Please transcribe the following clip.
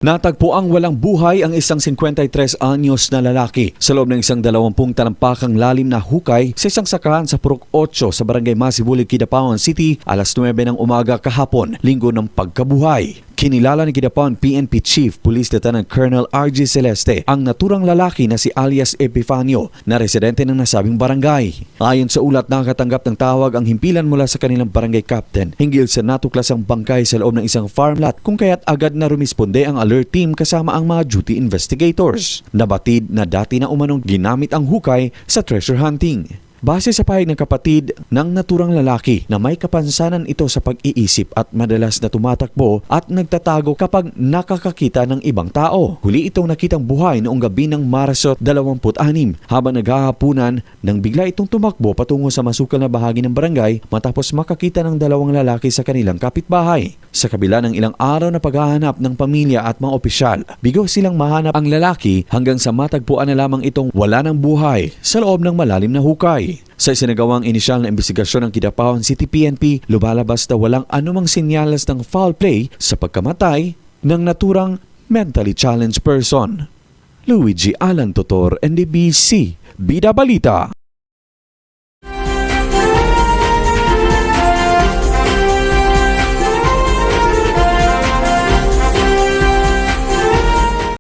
Natagpo ang walang buhay ang isang 53 anyos na lalaki sa loob ng isang 20 talampakang lalim na hukay sa isang sakahan sa Purok 8 sa Barangay Masibulig, Kidapawan City alas 9 ng umaga kahapon, linggo ng pagkabuhay. Kinilala ni Kidapawan PNP Chief Police Lieutenant Colonel R.G. Celeste ang naturang lalaki na si alias Epifanio na residente ng nasabing barangay. Ayon sa ulat, nakatanggap ng tawag ang himpilan mula sa kanilang barangay captain hinggil sa natuklasang bangkay sa loob ng isang farm lot, kung kaya't agad na rumisponde ang alert team kasama ang mga duty investigators. Nabatid na dati na umanong ginamit ang hukay sa treasure hunting. Base sa pahayag ng kapatid ng naturang lalaki na may kapansanan ito sa pag-iisip at madalas na tumatakbo at nagtatago kapag nakakakita ng ibang tao. Huli itong nakitang buhay noong gabi ng Marso 26 habang naghahapunan nang bigla itong tumakbo patungo sa masukal na bahagi ng barangay matapos makakita ng dalawang lalaki sa kanilang kapitbahay. Sa kabila ng ilang araw na paghahanap ng pamilya at mga opisyal, bigo silang mahanap ang lalaki hanggang sa matagpuan na lamang itong wala ng buhay sa loob ng malalim na hukay. Sa isinagawang inisyal na investigasyon ng Kidapawan City PNP, lumalabas na walang anumang sinyalas ng foul play sa pagkamatay ng naturang mentally challenged person. Luigi Alan Totor, NDBC, Bida Balita.